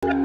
Good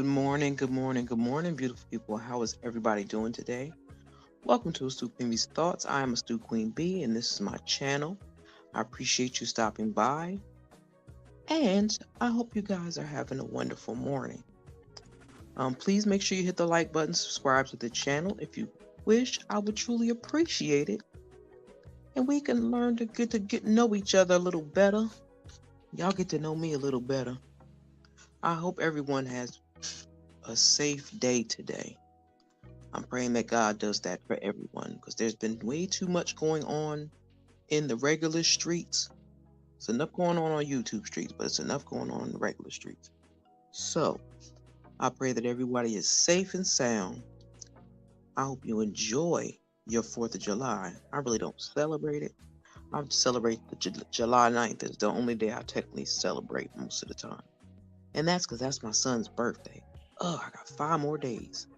morning, good morning, good morning, beautiful people. How is everybody doing today? Welcome to Astute Queen B's Thoughts. I am Astute Queen B, and this is my channel. I appreciate you stopping by, and I hope you guys are having a wonderful morning. Please make sure you hit the like button, subscribe to the channel. If you wish, I would truly appreciate it, and we can learn to get to know each other a little better. Y'all get to know me a little better. I hope everyone has a safe day today. I'm praying that God does that for everyone, because there's been way too much going on in the regular streets. It's enough going on YouTube streets, but it's enough going on in the regular streets. So I pray that everybody is safe and sound. I hope you enjoy your 4th of July. I really don't celebrate it. I celebrate the July 9th. It's the only day I technically celebrate most of the time. And that's because that's my son's birthday. Oh, I got 5 more days.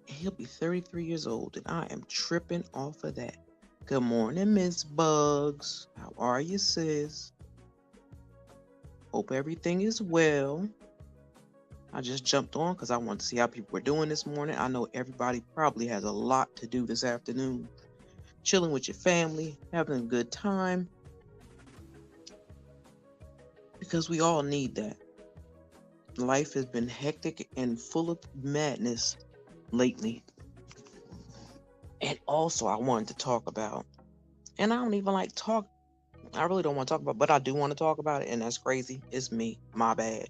He'll be 33 years old, and I am tripping off of that. Good morning, Miss Bugs. How are you, sis? Hope everything is well. I just jumped on because I wanted to see how people were doing this morning. I know everybody probably has a lot to do this afternoon. Chilling with your family, having a good time. Because we all need that. Life has been hectic and full of madness lately. And also I wanted to talk about, and I don't even like talk, I really don't want to talk about, but I do want to talk about it, and that's crazy. It's me, my bad.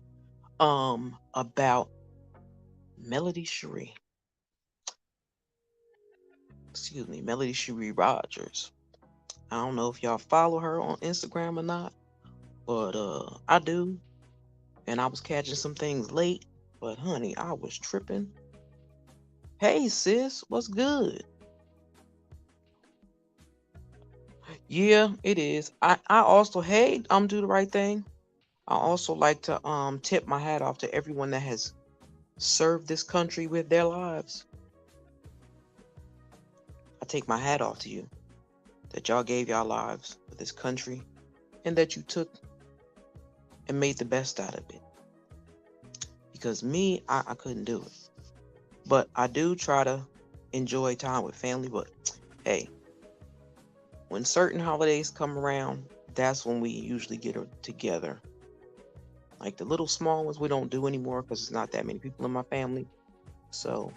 About Melody Cherie. Melody Cherie Rogers. I don't know if y'all follow her on Instagram or not, but I do. And I was catching some things late, but honey, I was tripping. Hey sis, what's good? Yeah, it is. I also, hey, do the right thing. I also like to tip my hat off to everyone that has served this country with their lives. I take my hat off to you, that y'all gave y'all lives for this country, and that you took and made the best out of it. Because me, I couldn't do it. But I do try to enjoy time with family. But hey, when certain holidays come around, that's when we usually get together. Like the little small ones we don't do anymore because there's not that many people in my family. So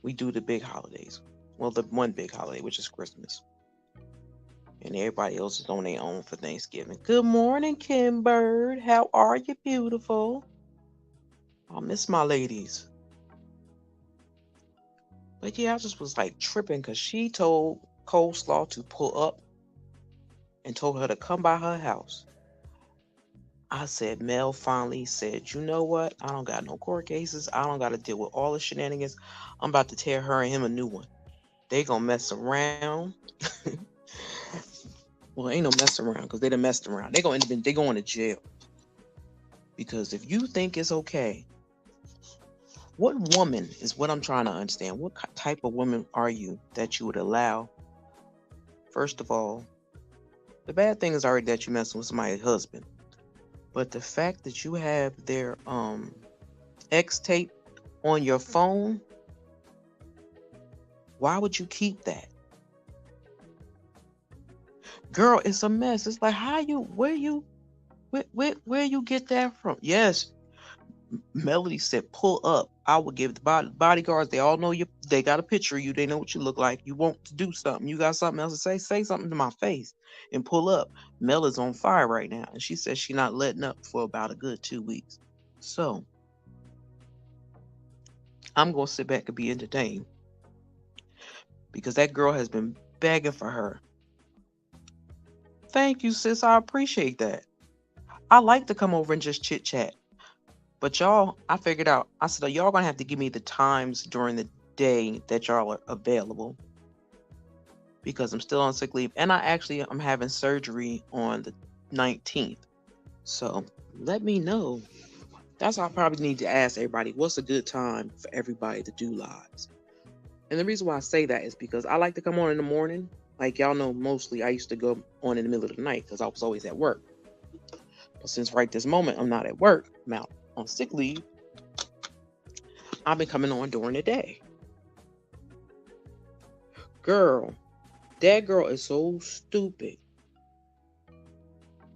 we do the big holidays. Well, the one big holiday, which is Christmas. And everybody else is on their own for Thanksgiving. Good morning, Kim Bird. How are you, beautiful? I miss my ladies. But yeah, I just was like tripping because she told Coleslaw to pull up and told her to come by her house. I said, Mel finally said, you know what? I don't got no court cases. I don't got to deal with all the shenanigans. I'm about to tear her and him a new one. They gonna mess around. Well, ain't no mess around because they done messed around. They going to jail. Because if you think it's okay, what woman is what I'm trying to understand. What type of woman are you that you would allow, first of all, The bad thing is already that you messing with somebody's husband. But the fact that you have their X tape on your phone, why would you keep that? Girl, it's a mess. It's like where you get that from? Yes, Melody said, pull up. I would give the bodyguards, they all know you, they got a picture of you, they know what you look like. You want to do something, you got something else to say something to my face and pull up. Mel is on fire right now, and she says she's not letting up for about a good 2 weeks. So I'm gonna sit back and be entertained because that girl has been begging for her. Thank you, sis. I appreciate that. I like to come over and just chit chat. But y'all, I figured out, I said, y'all gonna have to give me the times during the day that y'all are available because I'm still on sick leave. And I'm having surgery on the 19th. So let me know. That's why I probably need to ask everybody, what's a good time for everybody to do lives? And the reason why I say that is because I like to come on in the morning. Like y'all know, mostly I used to go on in the middle of the night because I was always at work. But since right this moment I'm not at work, I'm out on sick leave, I've been coming on during the day. Girl, that girl is so stupid.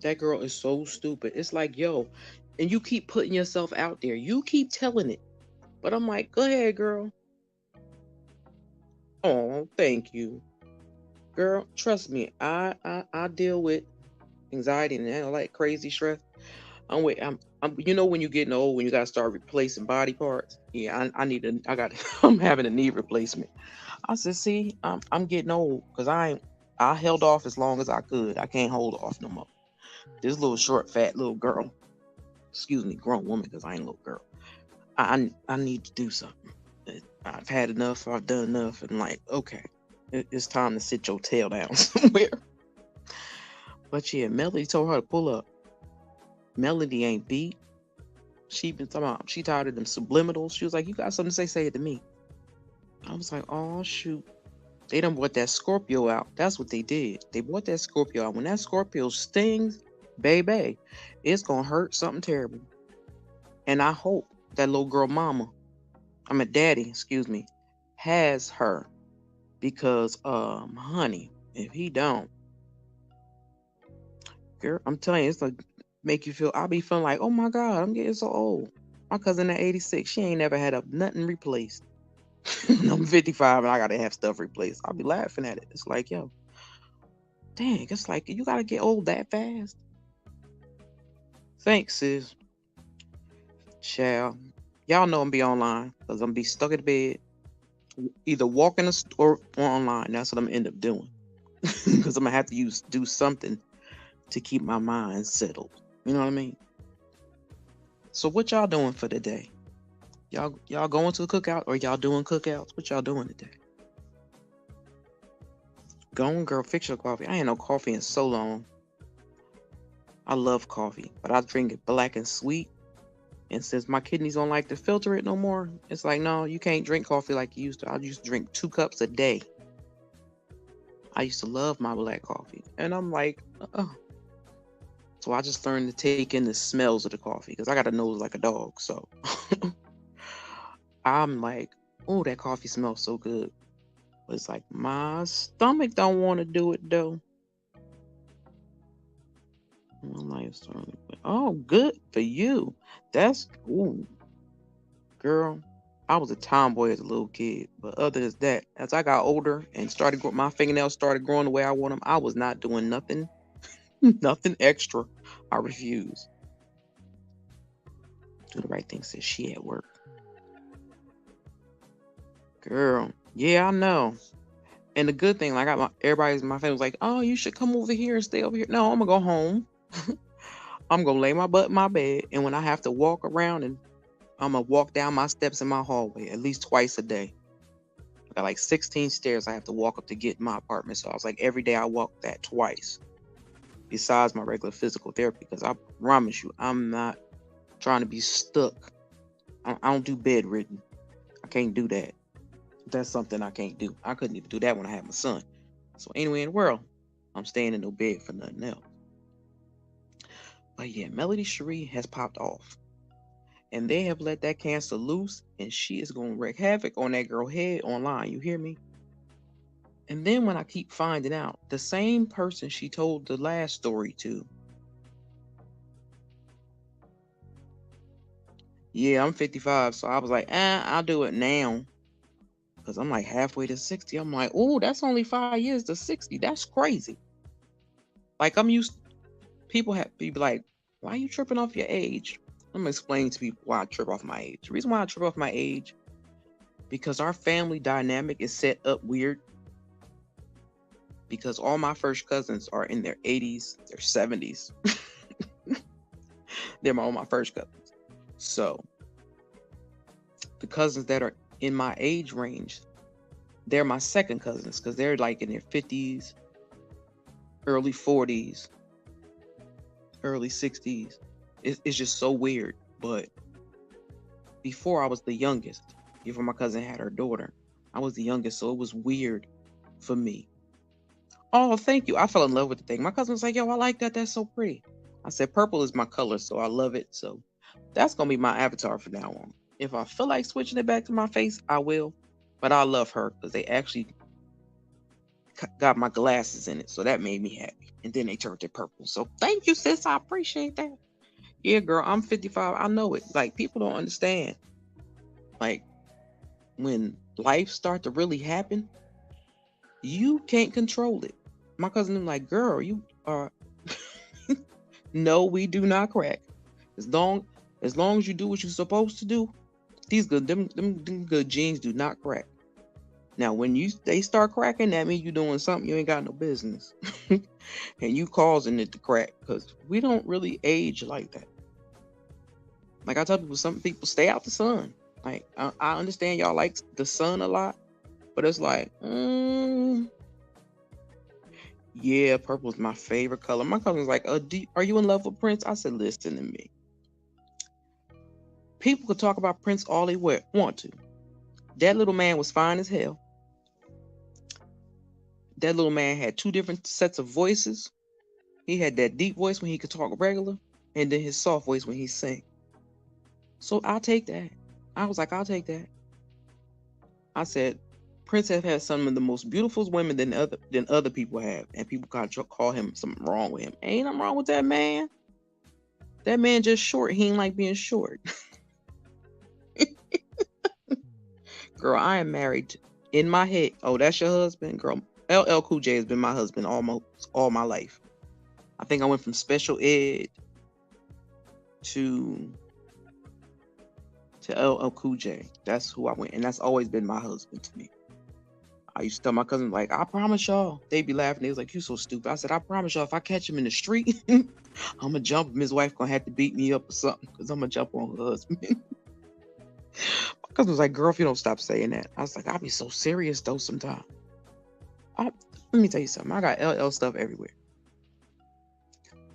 That girl is so stupid. It's like, yo, and you keep putting yourself out there. You keep telling it. But I'm like, go ahead, girl. Oh, thank you. Girl, trust me. I deal with anxiety and like crazy stress. I'm you know when you're getting old, when you gotta start replacing body parts. Yeah, I'm having a knee replacement. I said, see, I'm getting old because I held off as long as I could. I can't hold off no more. This little short, fat little girl, excuse me, grown woman, because I ain't a little girl. I need to do something. I've had enough. I've done enough, and like, okay, it's time to sit your tail down somewhere. But yeah, Melody told her to pull up. Melody ain't beat. She been talking about she tired of them subliminals. She was like, "You got something to say? Say it to me." I was like, "Oh shoot." They done brought that Scorpio out. That's what they did. They brought that Scorpio out. When that Scorpio stings, baby, it's gonna hurt something terrible. And I hope that little girl mama, daddy, excuse me, has her. Because honey, if he don't, girl, I'm telling you, it's like make you feel I'll be feeling like, oh my God, I'm getting so old. My cousin at 86, she ain't never had nothing replaced. I'm 55 and I gotta have stuff replaced. I'll be laughing at it. It's like, yo, dang, it's like you gotta get old that fast. Thanks, sis. Child. Y'all know I'm be online because I'm be stuck in bed, either walking or online. That's what I'm gonna end up doing. Because I'm gonna have to do something to keep my mind settled. You know what I mean? So what y'all doing for the day? Y'all going to a cookout or y'all doing cookouts? What y'all doing today? Go on, girl, fix your coffee. I ain't no coffee in so long. I love coffee, but I drink it black and sweet. And since my kidneys don't like to filter it no more, it's like, no, you can't drink coffee like you used to. I used to drink 2 cups a day. I used to love my black coffee. And I'm like, So I just learned to take in the smells of the coffee because I got a nose like a dog. So I'm like, oh, that coffee smells so good. But it's like my stomach don't want to do it though. Oh, good for you. That's ooh, girl. I was a tomboy as a little kid, but other than that, as I got older and my fingernails started growing the way I want them, I was not doing nothing, nothing extra. I refuse. Do the right thing, says she at work. Girl, yeah, I know. And the good thing, like everybody's in my family was like, "Oh, you should come over here and stay over here." No, I'm gonna go home. I'm gonna lay my butt in my bed, and when I have to walk around, and I'm gonna walk down my steps in my hallway at least twice a day. I got like 16 stairs I have to walk up to get in my apartment. So I was like, every day I walk that twice, besides my regular physical therapy, because I promise you, I'm not trying to be stuck. I don't do bedridden. I can't do that. That's something I can't do. I couldn't even do that when I had my son. So anyway in the world, I'm staying in no bed for nothing else. But yeah, Melody Cherie has popped off. And they have let that cancer loose, and she is going to wreak havoc on that girl head online. You hear me? And then when I keep finding out, the same person she told the last story to, yeah, I'm 55, so I was like, I'll do it now. Because I'm like halfway to 60. I'm like, oh, that's only 5 years to 60. That's crazy. Like, I'm used, people have be like, why are you tripping off your age? I'm going to explain to people why I trip off my age. The reason why I trip off my age, because our family dynamic is set up weird. Because all my first cousins are in their 80s, their 70s. They're all my first cousins. So the cousins that are in my age range, they're my second cousins because they're like in their 50s, early 40s, early 60s. It's just so weird. But before I was the youngest, before my cousin had her daughter, I was the youngest. So it was weird for me. Oh, thank you. I fell in love with the thing. My cousin was like, yo, I like that. That's so pretty. I said, purple is my color, so I love it. So that's going to be my avatar from now on. If I feel like switching it back to my face, I will. But I love her because they actually got my glasses in it. So that made me happy. And then they turned it purple. So thank you, sis. I appreciate that. Yeah, girl, I'm 55. I know it. Like, people don't understand. Like, when life starts to really happen, you can't control it. My cousin was like, girl, you are... No, we do not crack. As long as you do what you're supposed to do, these good them good genes do not crack. Now, when they start cracking, that means you're doing something you ain't got no business, and you causing it to crack. Because we don't really age like that. Like I tell people, some people stay out the sun. Like I understand y'all like the sun a lot, but it's like, yeah, purple is my favorite color. My cousin's like, are you in love with Prince? I said, listen to me. People could talk about Prince all they want to. That little man was fine as hell. That little man had two different sets of voices. He had that deep voice when he could talk regular, and then his soft voice when he sang. So I'll take that. I was like, I'll take that. I said, Prince has had some of the most beautiful women than other people have, and people call him something wrong with him. Ain't nothing wrong with that man. That man just short. He ain't like being short. Girl, I am married in my head. Oh, that's your husband? Girl, LL Cool J has been my husband almost all my life. I think I went from special ed to LL Cool J. That's who I went, and that's always been my husband to me. I used to tell my cousin, like, I promise y'all. They'd be laughing. They was like, you so stupid. I said, I promise y'all, if I catch him in the street, I'm going to jump him. His wife going to have to beat me up or something because I'm going to jump on her husband. My cousin was like, girl, if you don't stop saying that. I was like, I'll be so serious, though, sometimes. Let me tell you something. I got LL stuff everywhere.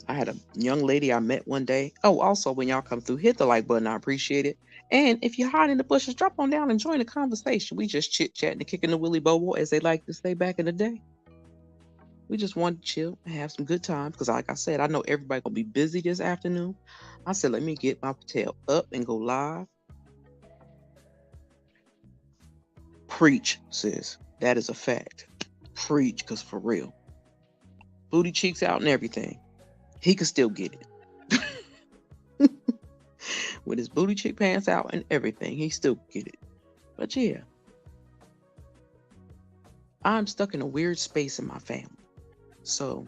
I had a young lady I met one day. Oh, also, when y'all come through, hit the like button. I appreciate it. And if you're hiding in the bushes, drop on down and join the conversation. We just chit-chatting and kicking the willy bobo, as they like to say back in the day. We just want to chill and have some good times. Because like I said, I know everybody going to be busy this afternoon. I said, let me get my tail up and go live. Preach, sis. That is a fact. Preach, because for real. Booty cheeks out and everything. He could still get it. With his booty cheek pants out and everything, he still get it. But yeah, I'm stuck in a weird space in my family. So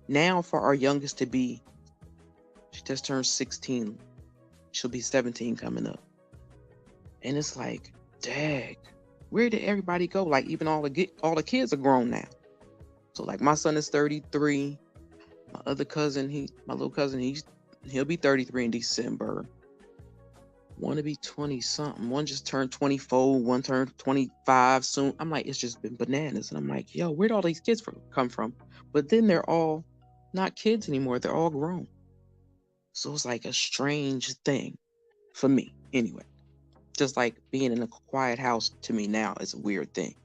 now for our youngest to be, she just turned 16. She'll be 17 coming up. And it's like, dang, where did everybody go? Like even all the kids are grown now. So like my son is 33. My other cousin, my little cousin, he'll be 33 in December. One to be 20 something. One just turned 24. One turned 25 soon. I'm like, it's just been bananas. And I'm like, yo, where'd all these kids come from? But then they're all not kids anymore. They're all grown. So it's like a strange thing for me anyway. Just like being in a quiet house to me now is a weird thing.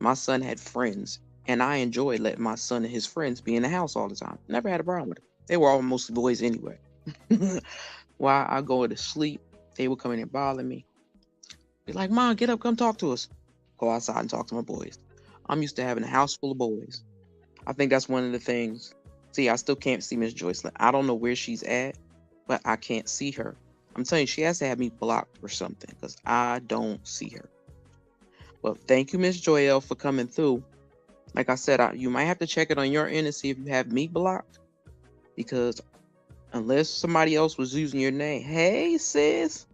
My son had friends And I enjoy letting my son and his friends be in the house all the time. Never had a problem with it. They were all mostly boys anyway. While I go to sleep, they would come in and bother me. Be like, Mom, get up, come talk to us. Go outside and talk to my boys. I'm used to having a house full of boys. I think that's one of the things. See, I still can't see Miss Joycelyn. I don't know where she's at, but I can't see her. I'm telling you, she has to have me blocked or something because I don't see her. Well, thank you, Miss Joyelle, for coming through. Like I said, you might have to check it on your end and see if you have me blocked, because unless somebody else was using your name. Hey, sis,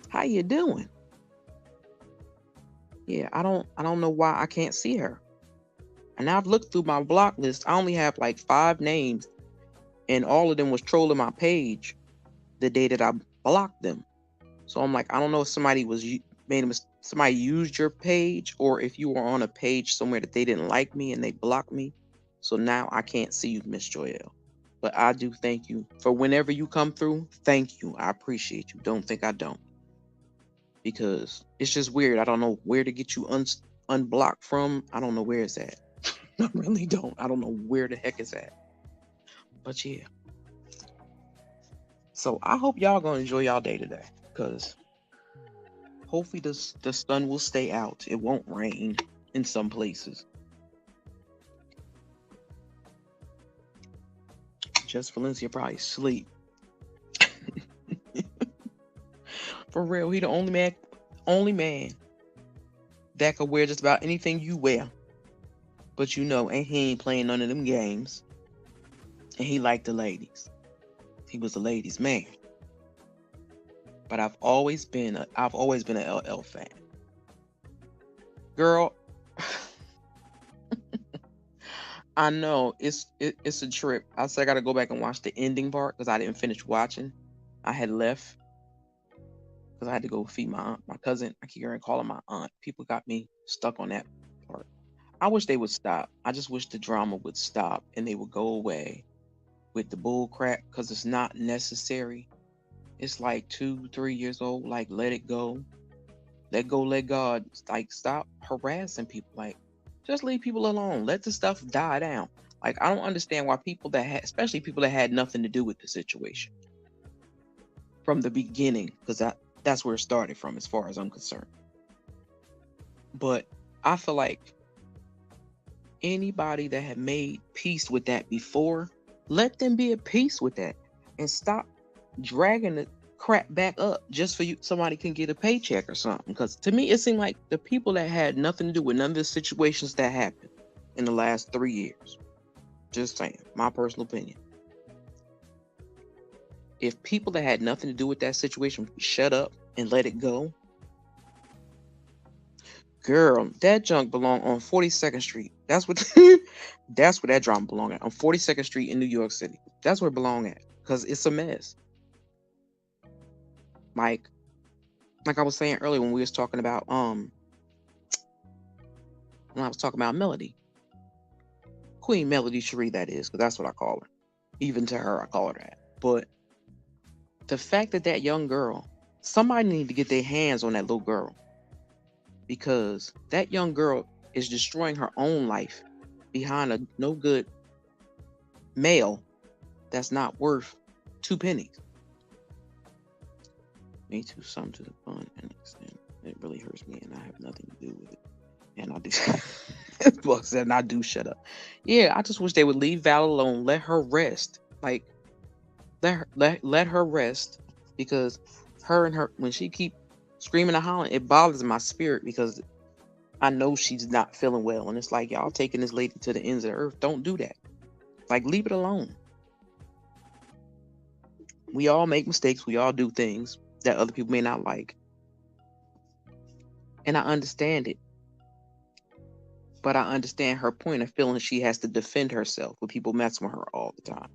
how you doing? Yeah, I don't know why I can't see her. And I've looked through my block list. I only have like 5 names, and all of them was trolling my page the day that I blocked them. So I'm like, I don't know if somebody somebody used your page, or if you were on a page somewhere that they didn't like me and they blocked me. So now I can't see you, Miss Joyelle. But I do thank you for whenever you come through. Thank you. I appreciate you. Don't think I don't. Because it's just weird. I don't know where to get you unblocked from. I don't know where it's at. I really don't. I don't know where the heck it's at. But yeah. So I hope y'all gonna enjoy y'all day today. Because hopefully the sun will stay out. It won't rain in some places. Just Valencia probably sleep. For real, he the only man that could wear just about anything you wear. But you know, and he ain't playing none of them games. And he liked the ladies. He was a ladies' man. But I've always been an LL fan. Girl, I know it's a trip. I said I gotta go back and watch the ending part because I didn't finish watching. I had left because I had to go feed my aunt, my cousin. I keep hearing calling my aunt. People got me stuck on that part. I wish they would stop. I just wish the drama would stop and they would go away with the bull crap because it's not necessary. It's like 2, 3 years old. Like, let it go. Let go, let God. Like, stop harassing people. Like, just leave people alone. Let the stuff die down. Like, I don't understand why people that had, especially people that had nothing to do with the situation from the beginning, because that's where it started from, as far as I'm concerned. But I feel like anybody that had made peace with that before, let them be at peace with that and stop dragging the crap back up just for somebody can get a paycheck or something. Because to me, it seemed like the people that had nothing to do with none of the situations that happened in the last 3 years. Just saying, my personal opinion. If people that had nothing to do with that situation shut up and let it go, girl, that junk belong on 42nd Street. That's what that's where that drama belong at, on 42nd Street in New York City. That's where it belong at, because it's a mess. Like I was saying earlier when we was talking about when I was talking about Melody, Queen Melody Cherie, that is, because that's what I call her. Even to her, I call her that. But the fact that young girl, somebody need to get their hands on that little girl, because that young girl is destroying her own life behind a no good male that's not worth 2 pennies. Me too, some to the fun and extent. It really hurts me, and I have nothing to do with it. And I do. Well, said, and I do shut up. Yeah, I just wish they would leave Val alone. Let her rest. Like, let her rest, because her when she keep screaming and hollering, it bothers my spirit, because I know she's not feeling well, and it's like, y'all taking this lady to the ends of the earth. Don't do that. Like, leave it alone. We all make mistakes. We all do things that other people may not like, and I understand it. But I understand her point of feeling she has to defend herself with people messing with her all the time.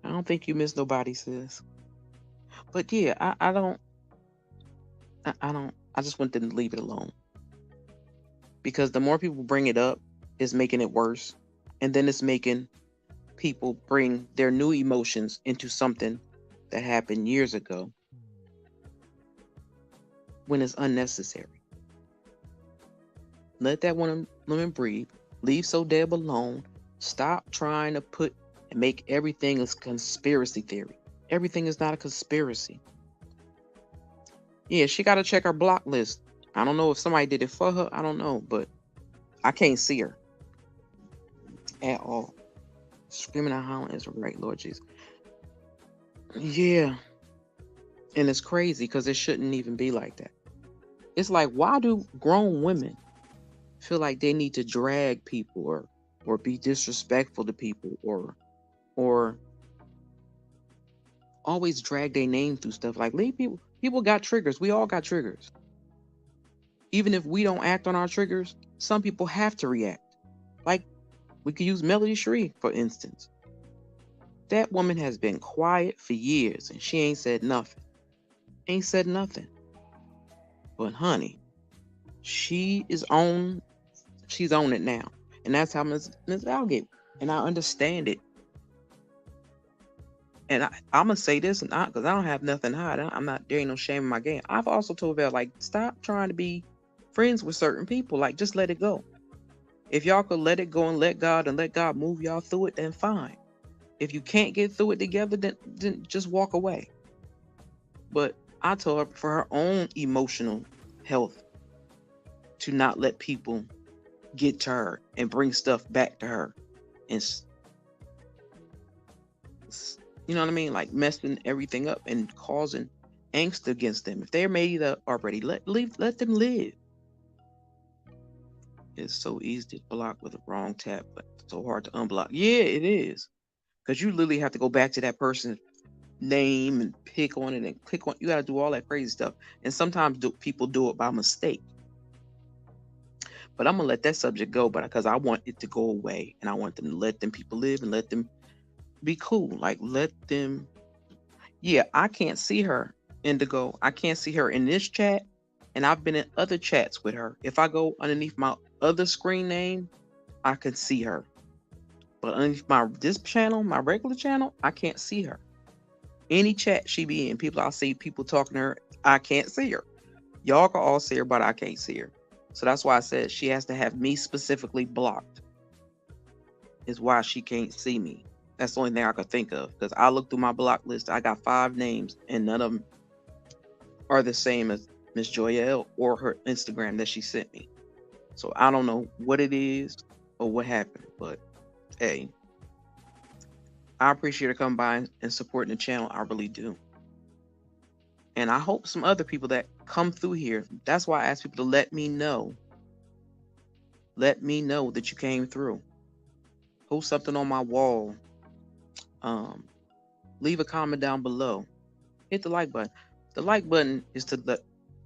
I don't think you miss nobody, sis. But yeah, I just want them to leave it alone. Because the more people bring it up, it's making it worse. And then it's making people bring their new emotions into something that happened years ago when it's unnecessary. Let that woman breathe. Leave So Deb alone. Stop trying to put and make everything a conspiracy theory. Everything is not a conspiracy. Yeah, she got to check her block list. I don't know if somebody did it for her. I don't know, but I can't see her at all. Screaming and hollering is right, Lord Jesus. Yeah. And it's crazy because it shouldn't even be like that. It's like, why do grown women feel like they need to drag people or be disrespectful to people or always drag their name through stuff? Like, leave people got triggers. We all got triggers. Even if we don't act on our triggers, some people have to react. Like, we could use Melody Shree, for instance. That woman has been quiet for years and she ain't said nothing. Ain't said nothing. But honey, she's on it now. And that's how Ms. Algate. And I understand it. And I'm going to say this because I don't have nothing to hide. There ain't no shame in my game. I've also told Val, like, stop trying to be friends with certain people. Like, just let it go. If y'all could let it go and let God move y'all through it, then fine. If you can't get through it together, then just walk away. But I told her for her own emotional health to not let people get to her and bring stuff back to her. And you know what I mean? Like messing everything up and causing angst against them. If they're made up already, let them live. It's so easy to block with a wrong tap, but so hard to unblock. Yeah, it is. Because you literally have to go back to that person's name and pick on it and click on. You got to do all that crazy stuff. And sometimes people do it by mistake. But I'm going to let that subject go, but because I want it to go away and I want them to let them people live and let them be cool. Like, let them. Yeah, I can't see her, Indigo. I can't see her in this chat. And I've been in other chats with her. If I go underneath my other screen name, I can see her. But underneath this channel, my regular channel, I can't see her. Any chat she be in, I'll see people talking to her, I can't see her. Y'all can all see her, but I can't see her. So that's why I said she has to have me specifically blocked. Is why she can't see me. That's the only thing I could think of. Because I looked through my block list, I got 5 names, and none of them are the same as Miss Joyelle or her Instagram that she sent me. So I don't know what it is or what happened, but hey, I appreciate her coming by and supporting the channel. I really do. And I hope some other people that come through here, that's why I ask people to let me know. Let me know that you came through. Post something on my wall. Leave a comment down below. Hit the like button. The like button is to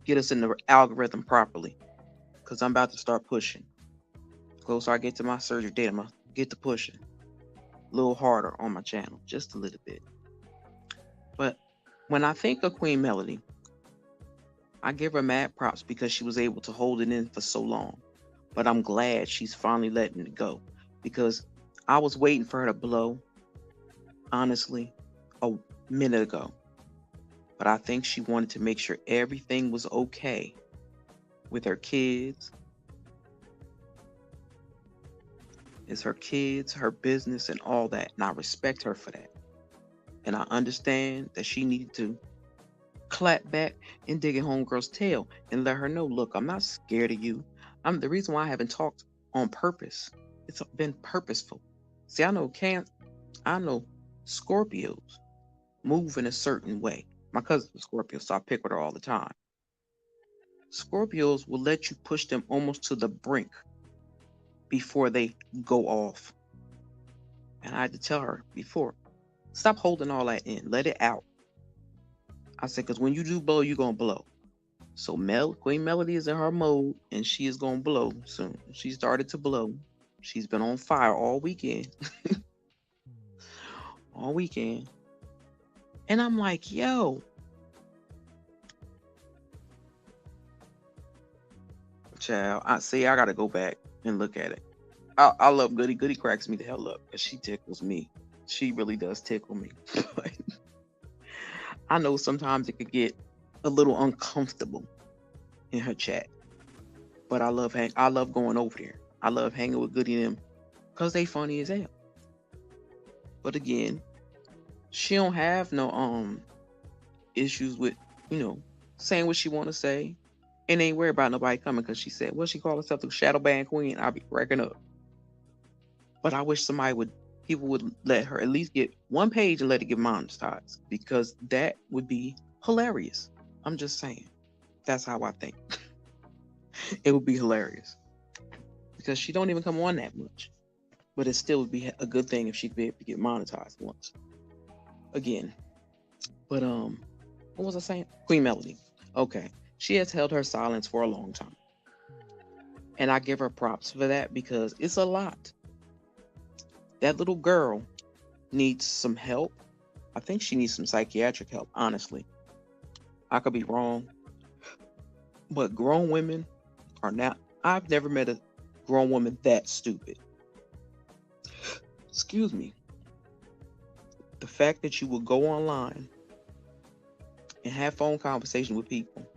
get us in the algorithm properly. Because I'm about to start pushing. Closer I get to my surgery date, I'm going to get to pushing. A little harder on my channel. Just a little bit. But when I think of Queen Melody, I give her mad props because she was able to hold it in for so long. But I'm glad she's finally letting it go. Because I was waiting for her to blow, honestly, a minute ago. But I think she wanted to make sure everything was okay with her kids. It's her kids, her business, and all that. And I respect her for that. And I understand that she needed to clap back and dig a homegirl's tail and let her know, look, I'm not scared of you. I'm the reason why I haven't talked on purpose. It's been purposeful. See, I know Scorpios move in a certain way. My cousin's a Scorpio, so I pick with her all the time. Scorpios will let you push them almost to the brink before they go off. And I had to tell her before, stop holding all that in. Let it out. I said, because when you do blow, you're going to blow. So Queen Melody is in her mode, and she is going to blow soon. She started to blow. She's been on fire all weekend. All weekend. And I'm like, yo. Child, I got to go back and look at it. I love Goody. Goody cracks me the hell up because she tickles me. She really does tickle me. But I know sometimes it could get a little uncomfortable in her chat. but I love going over there. I love hanging with Goody and them because they funny as hell. But again, she don't have no issues with, you know, saying what she want to say, and ain't worried about nobody coming because she said, well, she called herself the shadow band queen. I'll be racking up. But I wish people would let her at least get one page and let it get monetized, because that would be hilarious. I'm just saying. That's how I think. It would be hilarious because she don't even come on that much, but it still would be a good thing if she could be able to get monetized once again. But what was I saying? Queen Melody. Okay, she has held her silence for a long time, and I give her props for that because it's a lot. That little girl needs some help. I think she needs some psychiatric help, honestly. I could be wrong, but grown women are not. I've never met a grown woman that stupid. Excuse me. The fact that you will go online and have phone conversation with people,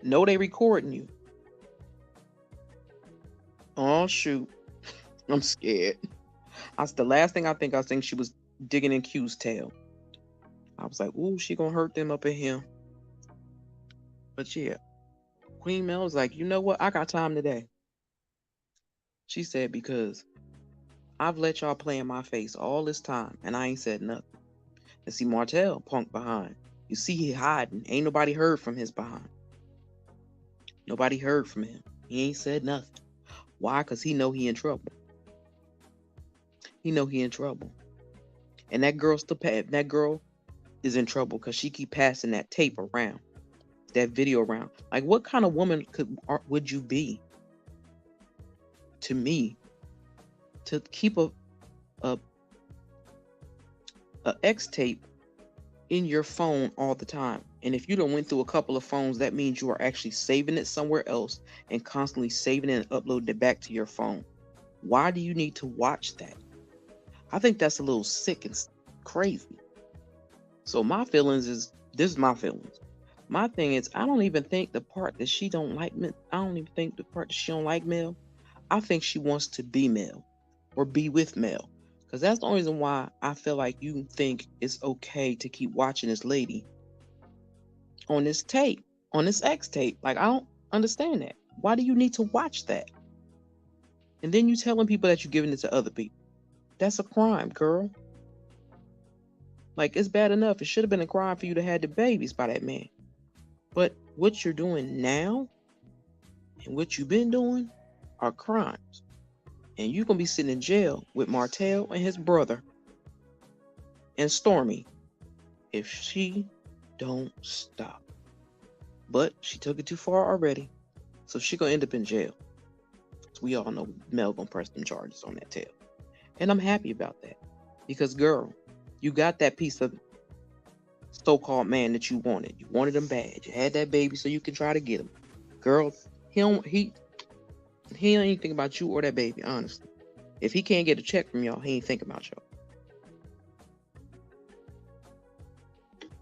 know they recording you. Oh shoot, I'm scared. That's the last thing I think she was digging in Q's tail. I was like, ooh, she gonna hurt them up in here. But yeah, Queen Mel was like, you know what? I got time today. She said, because I've let y'all play in my face all this time and I ain't said nothing. And see Martell punk behind. You see he hiding. Ain't nobody heard from his behind. Nobody heard from him. He ain't said nothing. Why? Because he know he in trouble. He know he in trouble. And that girl is in trouble because she keep passing that tape around, that video around. Like, what kind of woman would you be, to me, to keep a X tape in your phone all the time? And if you don't went through a couple of phones, that means you are actually saving it somewhere else and constantly saving it and uploading it back to your phone. Why do you need to watch that? I think that's a little sick and crazy. So my feelings is, this is my feelings. My thing is, I don't even think the part that she don't like me. I don't even think the part that she don't like Mel. I think she wants to be Mel or be with Mel. Because that's the only reason why I feel like you think it's okay to keep watching this lady on this tape, on this X tape. Like, I don't understand that. Why do you need to watch that? And then you telling people that you're giving it to other people. That's a crime, girl. Like, it's bad enough. It should have been a crime for you to have the babies by that man. But what you're doing now and what you've been doing are crimes. And you're going to be sitting in jail with Martell and his brother and Stormy if she don't stop. But she took it too far already, so she going to end up in jail. So we all know Mel going to press them charges on that tail. And I'm happy about that. Because, girl, you got that piece of so-called man that you wanted. You wanted him bad. You had that baby so you can try to get him. Girl, he don't even think about you or that baby, honestly. If he can't get a check from y'all, he ain't think about y'all.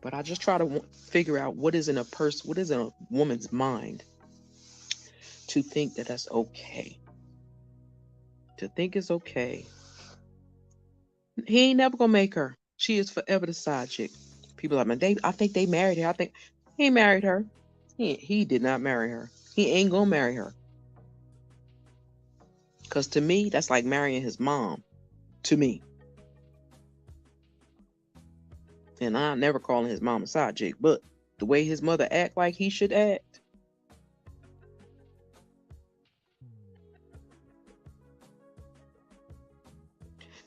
But I just try to figure out what is in a woman's mind to think that that's okay. To think it's okay. He ain't never gonna make her. She is forever the side chick. People are like, I think they married her. I think he married her. He did not marry her. He ain't gonna marry her. Because to me, that's like marrying his mom. To me. And I'm never calling his mom a side chick, but the way his mother act like he should act.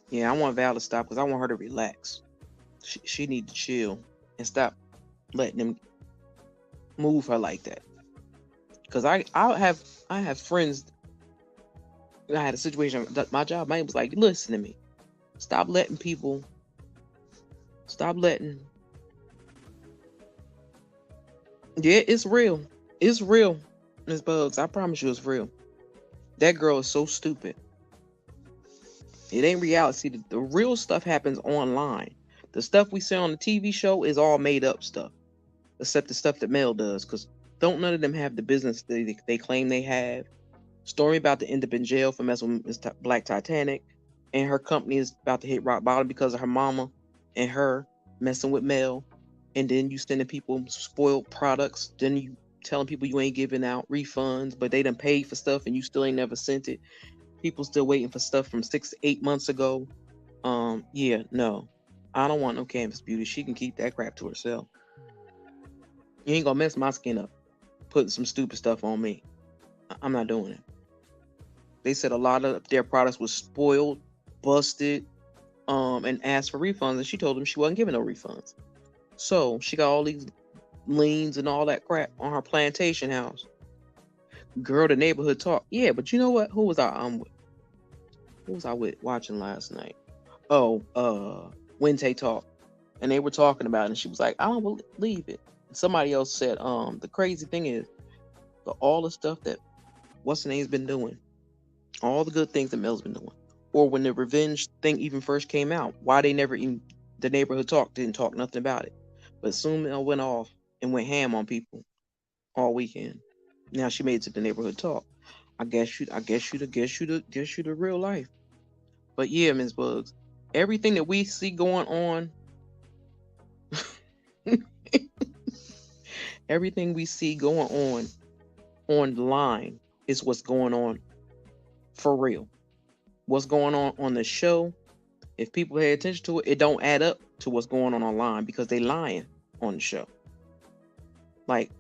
Yeah, I want Val to stop because I want her to relax. She need to chill and stop letting them move her like that. Because I have friends. I had a situation. My job mate was like, listen to me. Stop letting. Yeah, it's real. It's real, Miss Bugs. I promise you it's real. That girl is so stupid. It ain't reality. The real stuff happens online. The stuff we see on the TV show is all made up stuff. Except the stuff that Mel does. Because Don't none of them have the business they claim they have. Stormy about to end up in jail for messing with Miss Black Titanic, and her company is about to hit rock bottom because of her mama and her messing with Mel. And then you sending people spoiled products. Then you telling people you ain't giving out refunds, but they done paid for stuff and you still ain't never sent it. People still waiting for stuff from 6 to 8 months ago. Yeah, no. I don't want no Canvas Beauty. She can keep that crap to herself. You ain't gonna mess my skin up putting some stupid stuff on me. I'm not doing it. They said a lot of their products was spoiled, busted, and asked for refunds, and she told them she wasn't giving no refunds. So she got all these liens and all that crap on her plantation house. Girl, the neighborhood talk. Yeah, but you know what? Who was with? Who was I with watching last night? Oh, Wednesday talk. And they were talking about it, and she was like, I don't believe it. And somebody else said, the crazy thing is all the stuff that what's the name's been doing, all the good things that Mel's been doing. Or when the revenge thing even first came out, why they never even the neighborhood talk didn't talk nothing about it. But soon Mel went off and went ham on people all weekend. Now she made it to the neighborhood talk. I guess you the real life. But yeah, Ms. Bugs, everything that we see going on, everything we see going on online is what's going on for real. What's going on the show, if people pay attention to it, it don't add up to what's going on online because they lying on the show. Like,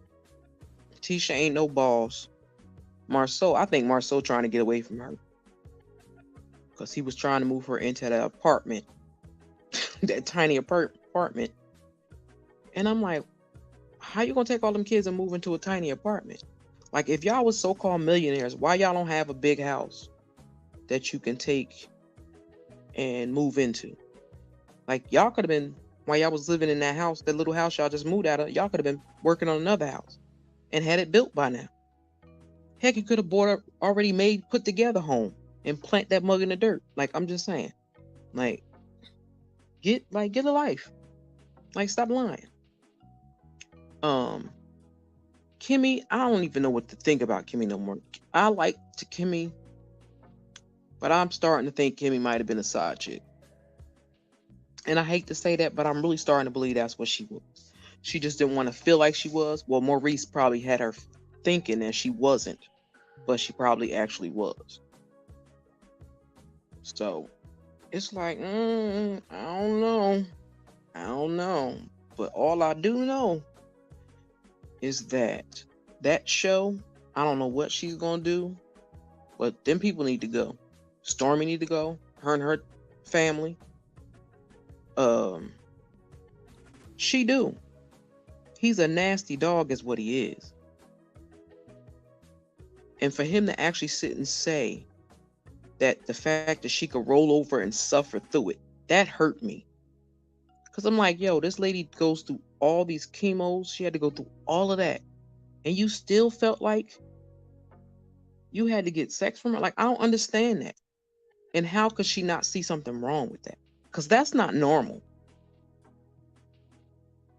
Tisha ain't no boss. Marceau, I think Marceau trying to get away from her because he was trying to move her into that apartment, that tiny apartment. And I'm like, how you gonna take all them kids and move into a tiny apartment? Like, if y'all was so-called millionaires, why y'all don't have a big house that you can take and move into? Like, y'all could have been, while y'all was living in that house, that little house y'all just moved out of, y'all could have been working on another house and had it built by now. Heck, you could have bought a already made, put together home and plant that mug in the dirt. Like, I'm just saying, like, get a life. Like, stop lying. Kimmy, I don't even know what to think about Kimmy no more. I like Kimmy, but I'm starting to think Kimmy might have been a side chick. And I hate to say that, but I'm really starting to believe that's what she was. She just didn't want to feel like she was. Well, Maurice probably had her thinking that she wasn't, but she probably actually was. So it's like, I don't know. But all I do know is that show, I don't know what she's gonna do, but them people need to go. Stormy need to go. Her and her family. She do. He's a nasty dog is what he is. And for him to actually sit and say that the fact that she could roll over and suffer through it, that hurt me. Because I'm like, yo, this lady goes through all these chemos. She had to go through all of that. And you still felt like you had to get sex from her? Like, I don't understand that. And how could she not see something wrong with that? Because that's not normal.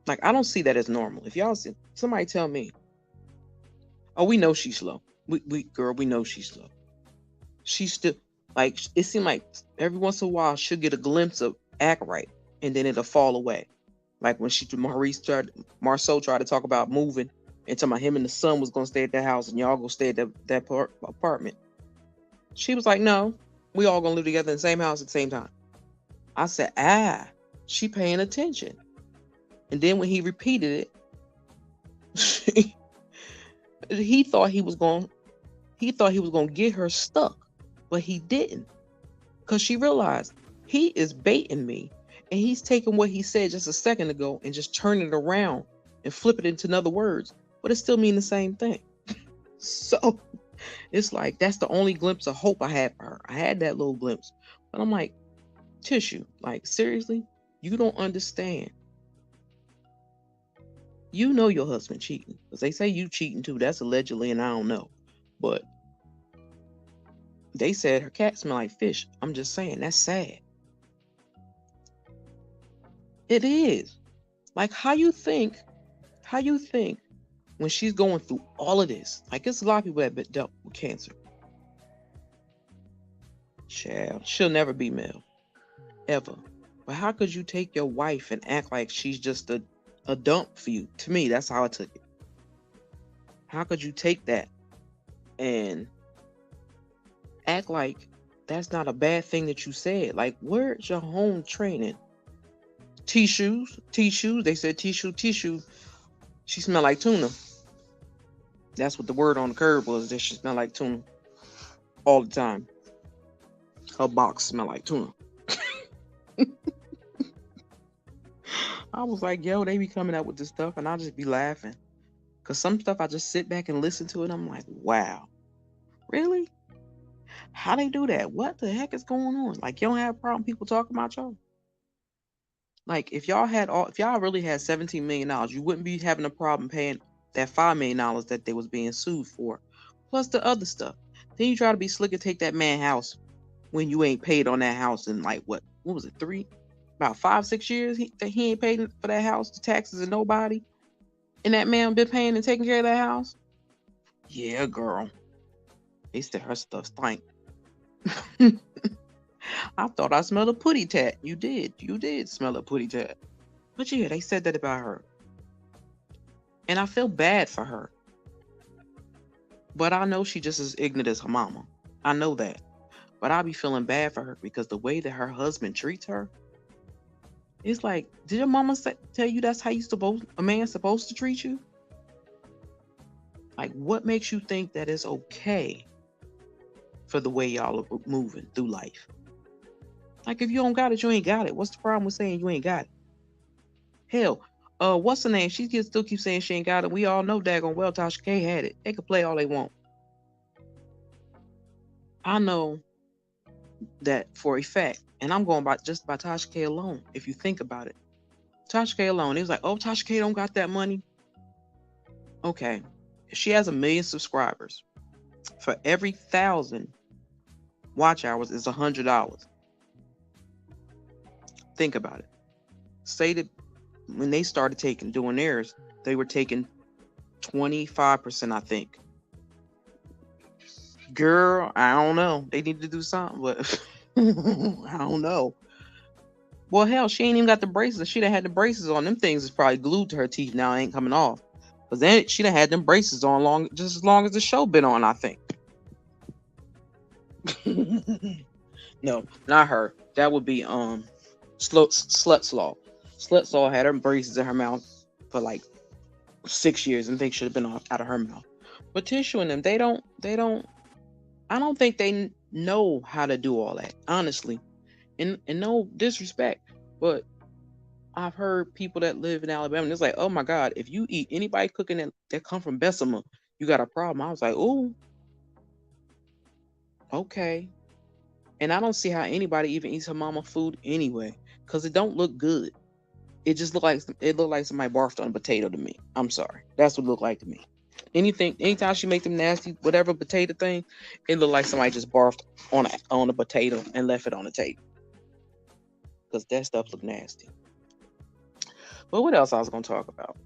Like, I don't see that as normal. If y'all see, somebody tell me. Oh, we know she's slow. We know she's slow. She's still, like, it seemed like every once in a while she'll get a glimpse of act right, and then it'll fall away. Like when Marceau tried to talk about moving, and talking about him and the son was gonna stay at that house, and y'all gonna stay at that apartment. She was like, no, we all gonna live together in the same house at the same time. I said, she paying attention. And then when he repeated it, he thought he was gonna get her stuck, but he didn't, because she realized he is baiting me, and he's taking what he said just a second ago and just turning it around and flip it into other words, but it still means the same thing. So it's like, that's the only glimpse of hope I had for her. I had that little glimpse, but I'm like, Tissue, like, seriously, you don't understand. You know your husband cheating, because they say you cheating too. That's allegedly, and I don't know, but they said her cat smell like fish. I'm just saying, that's sad. It is. Like, how you think when she's going through all of this, like it's a lot of people that been dealt with cancer. Child, she'll never be Mel, ever. But how could you take your wife and act like she's just a dump for you? To me, that's how I took it. How could you take that and act like that's not a bad thing that you said? Like, where's your home training? Tissues. They said tissue. She smelled like tuna. That's what the word on the curb was, that she smelled like tuna all the time. Her box smelled like tuna. I was like, yo, they be coming up with this stuff, and I'll just be laughing. Because some stuff I just sit back and listen to it, and I'm like, wow, really? How they do that? What the heck is going on? Like, you don't have a problem people talking about y'all? Like, if y'all really had $17 million, you wouldn't be having a problem paying that $5 million that they was being sued for, plus the other stuff. Then you try to be slick and take that man house when you ain't paid on that house in like what was it, about 5-6 years he ain't paid for that house, the taxes, and nobody, and that man been paying and taking care of that house. Yeah, girl. They said her stuff stank. I thought I smelled a putty tat. You did smell a putty tat. But yeah, they said that about her. And I feel bad for her. But I know she just as ignorant as her mama. I know that. But I be feeling bad for her because the way that her husband treats her, it's like, did your mama tell you that's how a man's supposed to treat you? Like, what makes you think that it's okay for the way y'all are moving through life? Like, if you don't got it, you ain't got it. What's the problem with saying you ain't got it? Hell, what's her name? She still keeps saying she ain't got it. We all know daggone well Tasha K had it. They could play all they want. I know that for a fact, and I'm going just by Tasha K alone. If you think about it, Tasha K alone, it was like, oh, Tasha K don't got that money. Okay, if she has 1 million subscribers, for every 1,000 watch hours is $100. Think about it. Say that when they started doing theirs, they were taking 25%, I think. Girl, I don't know. They need to do something, but I don't know. Well, hell, she ain't even got the braces. She done had the braces on. Them things is probably glued to her teeth now. Ain't coming off. But then she done had them braces on just as long as the show been on, I think. No, not her. That would be Slutslaw. Slutslaw had her braces in her mouth for like 6 years and things should have been out of her mouth. But Tissue and them, they don't. I don't think they know how to do all that, honestly. And no disrespect, but I've heard people that live in Alabama, and it's like, oh my God, if you eat anybody cooking that come from Bessemer, you got a problem. I was like, oh, okay. And I don't see how anybody even eats her mama food anyway, because it don't look good. It just looked like somebody barfed on a potato to me. I'm sorry. That's what it looked like to me. Anytime she make them nasty, whatever potato thing, it looked like somebody just barfed on a potato and left it on the table. Because that stuff looked nasty. But what else I was going to talk about?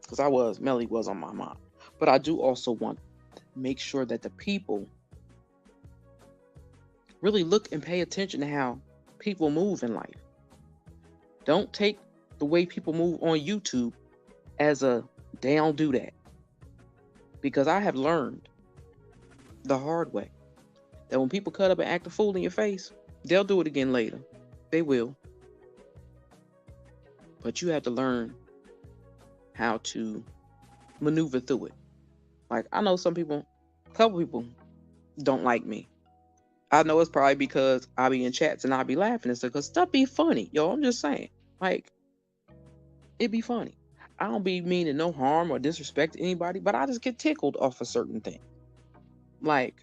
Because Melly was on my mind. But I do also want to make sure that the people really look and pay attention to how people move in life. Don't take the way people move on YouTube as they don't do that. Because I have learned the hard way that when people cut up and act a fool in your face, they'll do it again later. They will. But you have to learn how to maneuver through it. Like, I know a couple people don't like me. I know it's probably because I be in chats and I be laughing and stuff, because stuff be funny. Yo, I'm just saying. Like, it be funny. I don't be meaning no harm or disrespect to anybody, but I just get tickled off a certain thing. Like,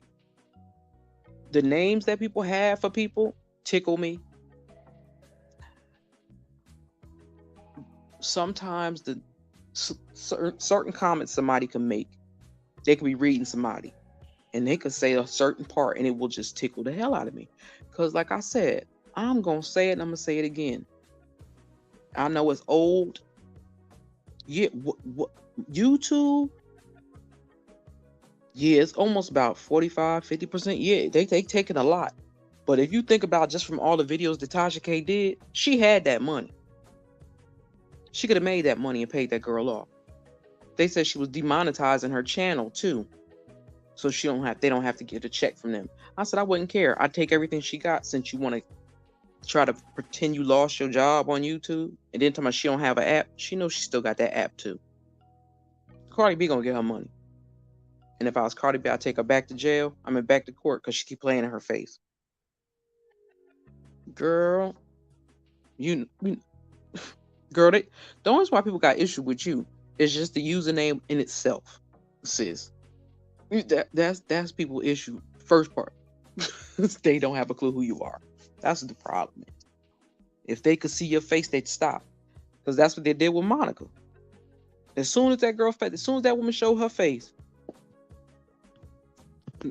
the names that people have for people tickle me. Sometimes the certain comments somebody can make, they could be reading somebody and they could say a certain part and it will just tickle the hell out of me. Because like I said, I'm going to say it and I'm going to say it again. I know it's old. Yeah, YouTube Yeah, it's almost about 45, 50%. Yeah, they taking a lot. But if you think about just from all the videos that Tasha K did, she had that money. She could have made that money and paid that girl off. They said she was demonetizing her channel too. So they don't have to get a check from them. I said I wouldn't care. I'd take everything she got since you want to try to pretend you lost your job on YouTube and then tell me she don't have an app. She knows she still got that app too. Cardi B gonna get her money. And if I was Cardi B, I'd take her back to jail. I mean back to court because she keep playing in her face. Girl, you girl, the only reason why people got issue with you is just the username in itself, sis. That's people issue. First part. They don't have a clue who you are. That's the problem. If they could see your face, they'd stop. Because that's what they did with Monica. As soon as that woman showed her face,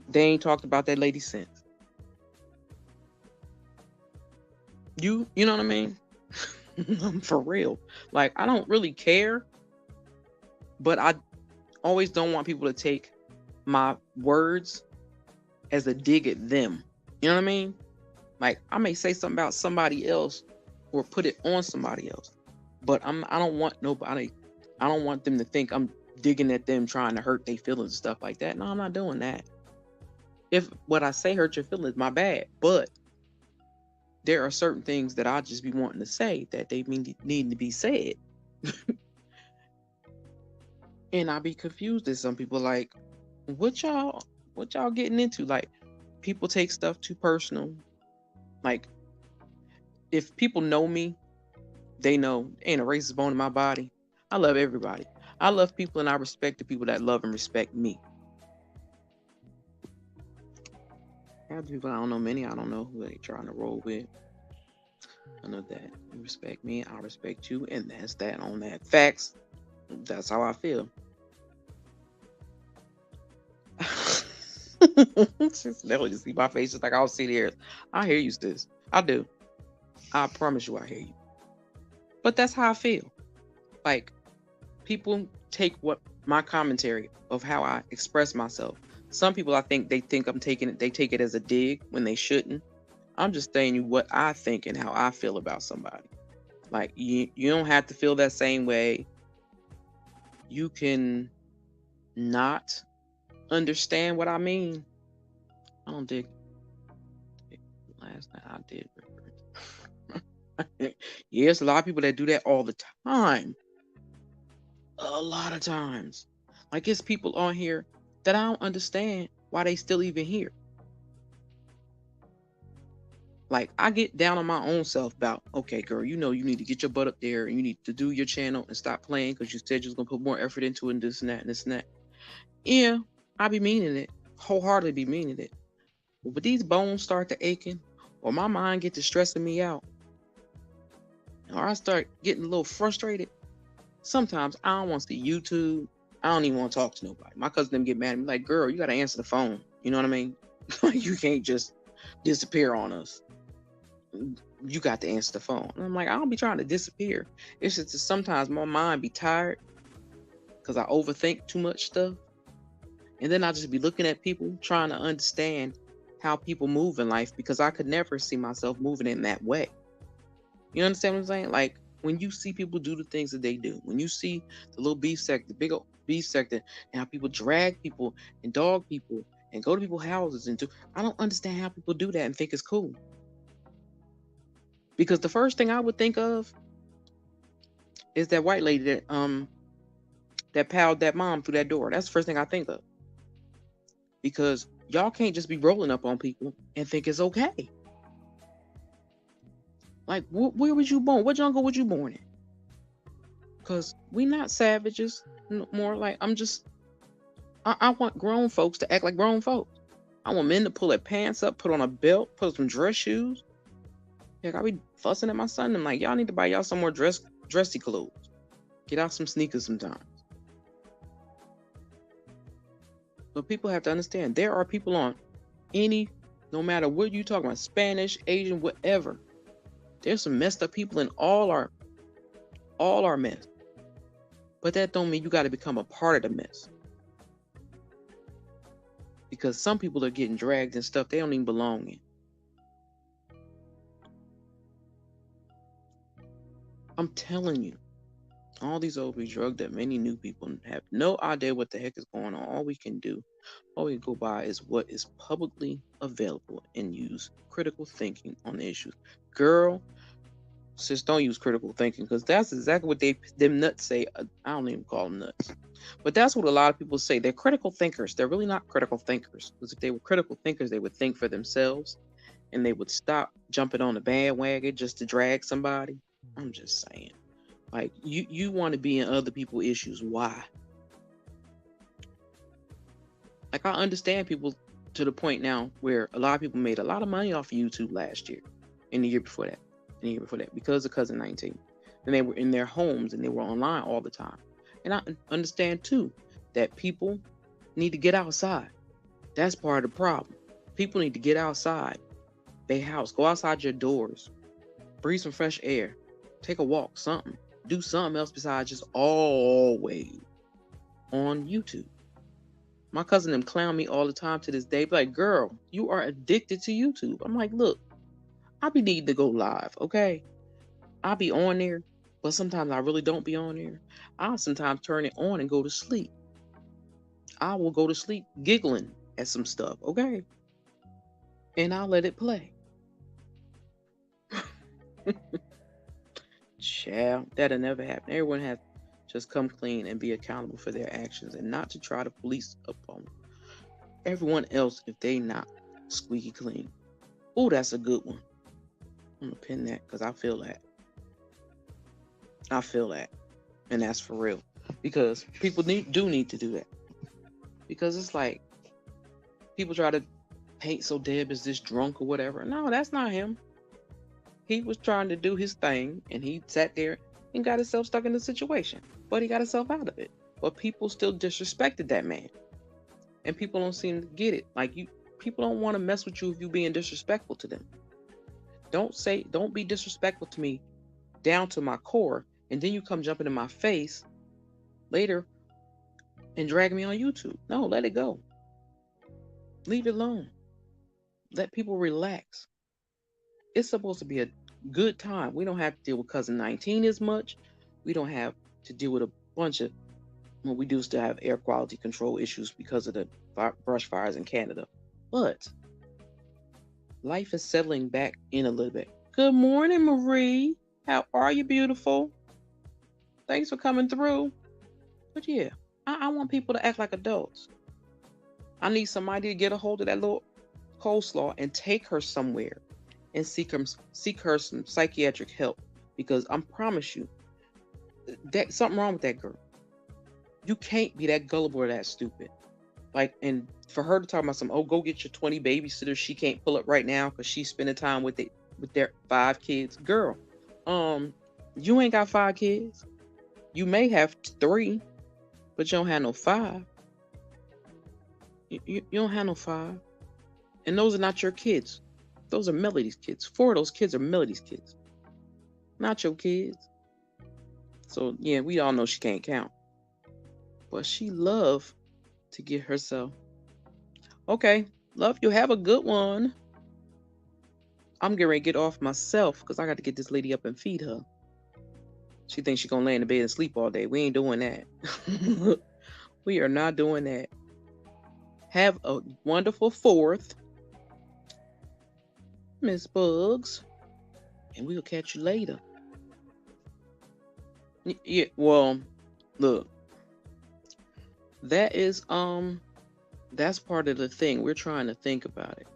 they ain't talked about that lady since. You know what I mean? For real. Like, I don't really care, but I always don't want people to take my words as a dig at them. You know what I mean? Like, I may say something about somebody else or put it on somebody else, but I don't want them to think I'm digging at them trying to hurt their feelings and stuff like that. No, I'm not doing that. If what I say hurt your feelings, my bad. But there are certain things that I just be wanting to say that they need to be said. And I be confused at some people like, what y'all getting into? Like, people take stuff too personal. Like, if people know me, they know ain't a racist bone in my body. I love everybody. I love people and I respect the people that love and respect me. I have people I don't know, many I don't know who they trying to roll with. I know that you respect me, I respect you, and that's that on that. Facts. That's how I feel. They'll just see my face just like I'll see theirs. I hear you, sis. I do. I promise you I hear you. But that's how I feel. Like, people take what my commentary of how I express myself. Some people they take it as a dig when they shouldn't. I'm just saying you what I think and how I feel about somebody. Like, you don't have to feel that same way. You can not understand what I mean. I don't dig. Last night I did. Yes, a lot of people that do that all the time. A lot of times. Like, it's people on here that I don't understand why they still even here. Like, I get down on my own self about, okay, girl, you need to get your butt up there and you need to do your channel and stop playing because you said you was going to put more effort into it and this and that and this and that. Yeah, I be meaning it. Wholeheartedly be meaning it. But these bones start to aching or my mind gets to stressing me out or I start getting a little frustrated. Sometimes I don't want to see YouTube. I don't even want to talk to nobody. My cousin them get mad at me like, girl, you got to answer the phone. You know what I mean? You can't just disappear on us. You got to answer the phone. And I'm like, I don't be trying to disappear. It's just that sometimes my mind be tired because I overthink too much stuff. And then I just be looking at people trying to understand how people move in life because I could never see myself moving in that way. You understand what I'm saying? Like, when you see people do the things that they do, when you see the little beef sector, the big old beef sector, and how people drag people and dog people and go to people's houses and do, I don't understand how people do that and think it's cool. Because the first thing I would think of is that white lady that palled that mom through that door. That's the first thing I think of. Because y'all can't just be rolling up on people and think it's okay. Like, where was you born? What jungle was you born in? Because we not savages no more. Like, I want grown folks to act like grown folks. I want men to pull their pants up, put on a belt, put some dress shoes. Like, I be fussing at my son. I'm like, y'all need to buy y'all some more dressy clothes. Get out some sneakers sometimes. But people have to understand, there are people on no matter what you talking about, Spanish, Asian, whatever. There's some messed up people in all our mess. But that don't mean you got to become a part of the mess. because some people are getting dragged and stuff they don't even belong in. I'm telling you, all these old be drugged up. Many new people have no idea what the heck is going on. All we can go by is what is publicly available and use critical thinking on the issues. Girl, sis, don't use critical thinking, because that's exactly what them nuts say. I don't even call them nuts, but that's what a lot of people say. They're critical thinkers. They're really not critical thinkers, because if they were critical thinkers, they would think for themselves and they would stop jumping on the bandwagon just to drag somebody. I'm just saying, like, you want to be in other people's issues. Why? Like, I understand people to the point now where a lot of people made a lot of money off of YouTube last year and the year before that, because of Cousin 19. And they were in their homes and they were online all the time. And I understand too that people need to get outside. That's part of the problem. People need to get outside their house, go outside your doors, breathe some fresh air, take a walk, something. Do something else besides just always on YouTube. My cousin them clown me all the time to this day. Be like, girl, you are addicted to YouTube. I'm like, look, I be needing to go live, okay? I be on there, but sometimes I really don't be on there. I'll sometimes turn it on and go to sleep. I will go to sleep giggling at some stuff, okay? And I'll let it play. Child, that'll never happen. Everyone has to just come clean and be accountable for their actions and not to try to police upon everyone else if they not squeaky clean. Oh, that's a good one. I'm gonna pin that because I feel that. And that's for real. Because people do need to do that. Because it's like people try to paint so Deb is this drunk or whatever. No, that's not him. He was trying to do his thing and he sat there and got himself stuck in the situation. But he got himself out of it. But people still disrespected that man. And people don't seem to get it. Like, people don't want to mess with you if you're being disrespectful to them. Don't be disrespectful to me down to my core, and then you come jumping in my face later and drag me on YouTube. No, let it go. Leave it alone. Let people relax. It's supposed to be a good time. We don't have to deal with Cousin 19 as much. We don't have to deal with a bunch of, well, we do still have air quality control issues because of the brush fires in Canada. But life is settling back in a little bit. Good morning, Marie. How are you, beautiful? Thanks for coming through. But yeah, I want people to act like adults. I need somebody to get a hold of that little coleslaw and take her somewhere and seek her some psychiatric help, because I promise you that something wrong with that girl. You can't be that gullible or that stupid. Like, and for her to talk about some, go get your 20 babysitters she can't pull up right now because she's spending time with their 5 kids. Girl, you ain't got 5 kids. You may have 3, but you don't have no 5. You don't have no 5. And those are not your kids. Those are Melody's kids. 4 of those kids are Melody's kids. Not your kids. So, yeah, we all know she can't count. But she love to get herself. Okay, love, you have a good one. I'm getting ready to get off myself because I got to get this lady up and feed her. She thinks she's going to lay in the bed and sleep all day. We ain't doing that. We are not doing that. Have a wonderful 4th, Miss Bugs. And we'll catch you later. Yeah, well, look. That is, that's part of the thing. We're trying to think about it.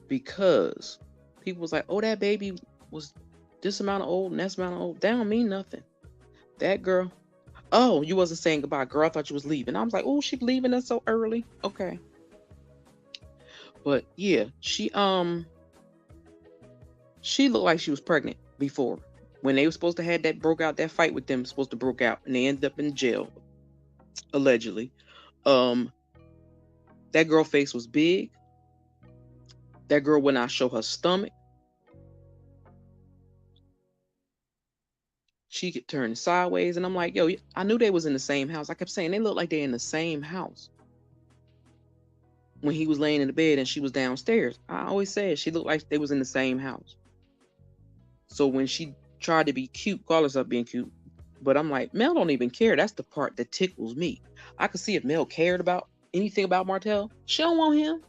Because people was like, oh, that baby was this amount of old and that amount of old. That don't mean nothing. That girl, oh, you wasn't saying goodbye, girl. I thought you was leaving. I was like, oh, she leaving us so early. Okay. But yeah, she looked like she was pregnant before. When they were supposed to have that fight with them, supposed to broke out, and they ended up in jail, allegedly. That girl face was big. That girl would not show her stomach. She could turn sideways, and I'm like, yo, I knew they was in the same house. I kept saying they look like they're in the same house. when he was laying in the bed and she was downstairs. I always said she looked like they was in the same house. So when she tried to be cute, call herself being cute, but I'm like, Mel don't even care. That's the part that tickles me. I could see if Mel cared about anything about Martell. She don't want him.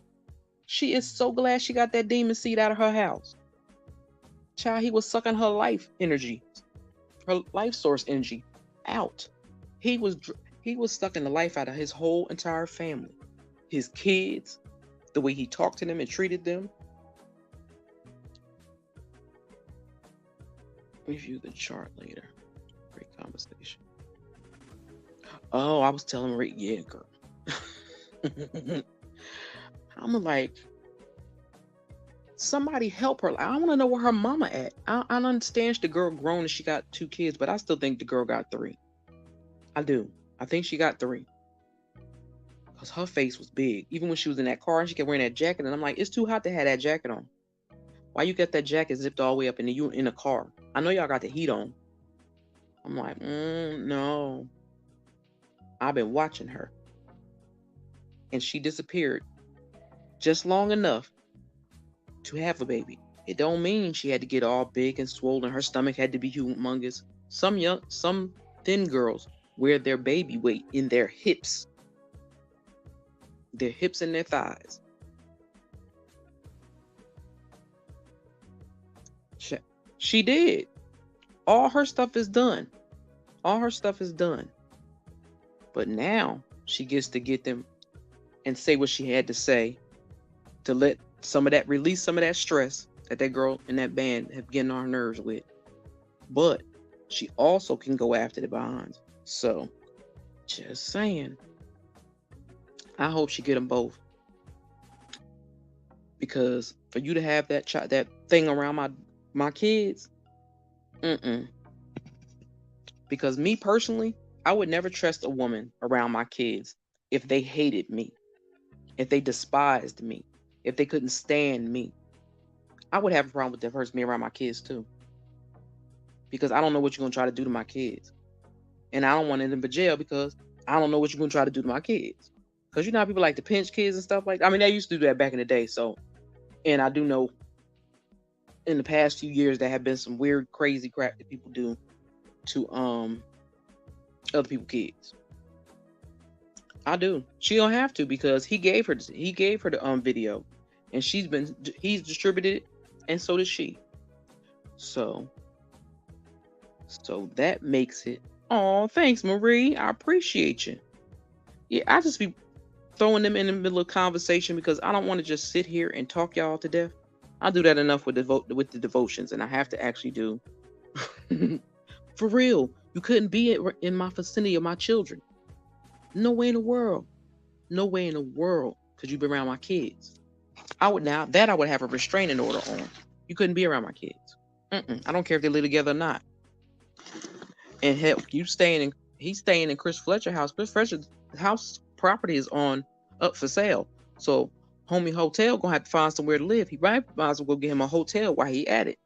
She is so glad she got that demon seed out of her house. Child, he was sucking her life energy, her life source energy out. He was sucking the life out of his whole entire family, his kids, the way he talked to them and treated them. Review the chart later. Great conversation. Oh, I was telling Rick, yeah, girl. I'm like, somebody help her. I want to know where her mama at. I understand the girl grown and she got 2 kids, but I still think the girl got 3. I do. I think she got 3. Because her face was big. Even when she was in that car and she kept wearing that jacket. And I'm like, it's too hot to have that jacket on. Why you got that jacket zipped all the way up and you in a car? I know y'all got the heat on. I'm like, no. I've been watching her. And she disappeared just long enough to have a baby. It don't mean she had to get all big and swollen. Her stomach had to be humongous. Some thin girls wear their baby weight in their hips. Their hips and their thighs. She did. All her stuff is done. All her stuff is done. But now she gets to get them and say what she had to say to let release some of that stress that girl in that band have getting on her nerves with. But she also can go after the bonds. So, just saying. I hope she get them both. Because for you to have that thing around my kids, Because me personally, I would never trust a woman around my kids if they hated me, if they despised me, if they couldn't stand me. I would have a problem with that person being around my kids too. Because I don't know what you're going to try to do to my kids. And I don't want them in jail because I don't know what you're going to try to do to my kids. Because you know how people like to pinch kids and stuff like that. I mean, they used to do that back in the day. So, and I do know in the past few years there have been some weird, crazy crap that people do to other people's kids. I do. She don't have to because he gave her the video, and he's distributed it, and so does she. So that makes it. Oh, thanks, Marie. I appreciate you. Yeah, I just be throwing them in the middle of conversation because I don't want to just sit here and talk y'all to death. I do that enough with the devotions, and I have to actually do. For real, you couldn't be in my vicinity of my children. No way in the world. No way in the world could you be around my kids. I would have a restraining order on. You couldn't be around my kids. I don't care if they live together or not. And hell, he's staying in Chris Fletcher's house. Chris Fletcher's house property is up for sale. So homie hotel gonna have to find somewhere to live. He might as well get him a hotel while he at it.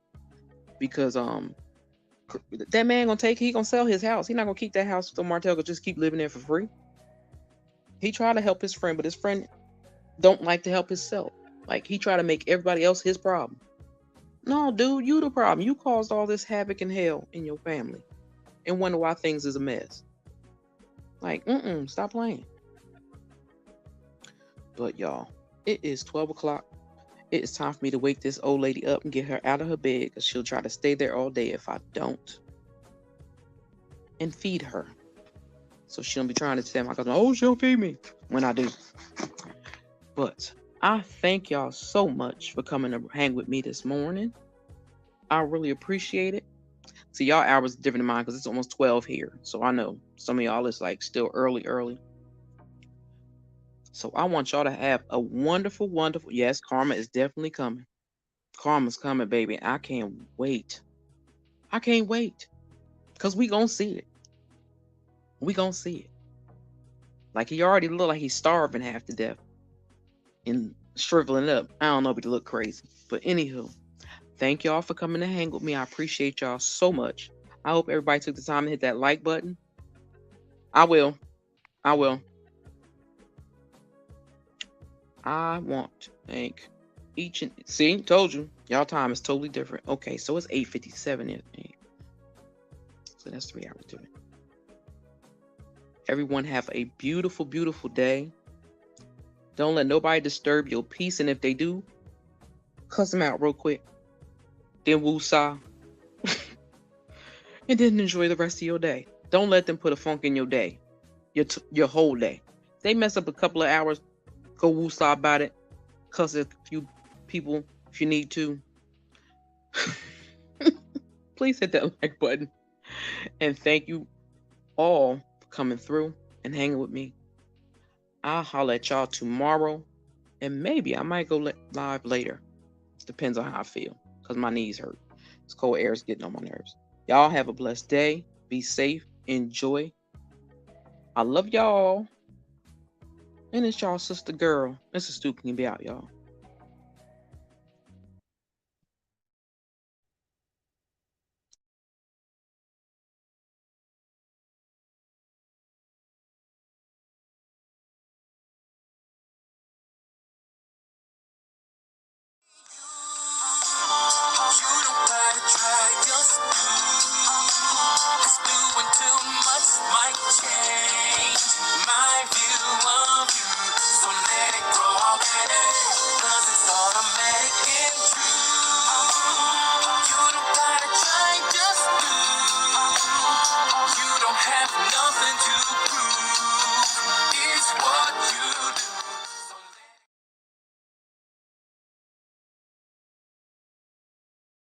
Because that man gonna sell his house. He's not gonna keep that house so Martell could just keep living there for free. He tried to help his friend, but his friend don't like to help himself. Like he tried to make everybody else his problem. No, dude, you the problem. You caused all this havoc and hell in your family. And wonder why things is a mess. Like, stop playing. But y'all, it is 12 o'clock. It is time for me to wake this old lady up and get her out of her bed because she'll try to stay there all day if I don't. And feed her. So she don't be trying to tell my cousin, oh, she don't feed me when I do. But I thank y'all so much for coming to hang with me this morning. I really appreciate it. See, y'all hours are different than mine because it's almost 12 here. So I know some of y'all is like still early. So I want y'all to have a wonderful, wonderful, yes, karma is definitely coming. Karma's coming, baby. I can't wait. Because we gonna see it. Like he already look like he's starving half to death and shriveling up. I don't know if he look crazy. But anywho, thank y'all for coming to hang with me. I appreciate y'all so much. I hope everybody took the time to hit that like button. I will. I want to thank each and see, told you, y'all time is totally different. Okay, so it's 8:57 in. So that's 3 hours different. Everyone have a beautiful, beautiful day. Don't let nobody disturb your peace, and if they do, cuss them out real quick. Then woosah. And then enjoy the rest of your day. Don't let them put a funk in your day, your whole day. If they mess up a couple of hours, go woosah about it. Cuss a few people if you need to. Please hit that like button. And thank you all for coming through and hanging with me. I'll holler at y'all tomorrow. And maybe I might go live later. It depends on how I feel. Because my knees hurt. This cold air is getting on my nerves. Y'all have a blessed day. Be safe. Enjoy. I love y'all. And it's y'all sister girl. This is Stu Can Be Out, y'all.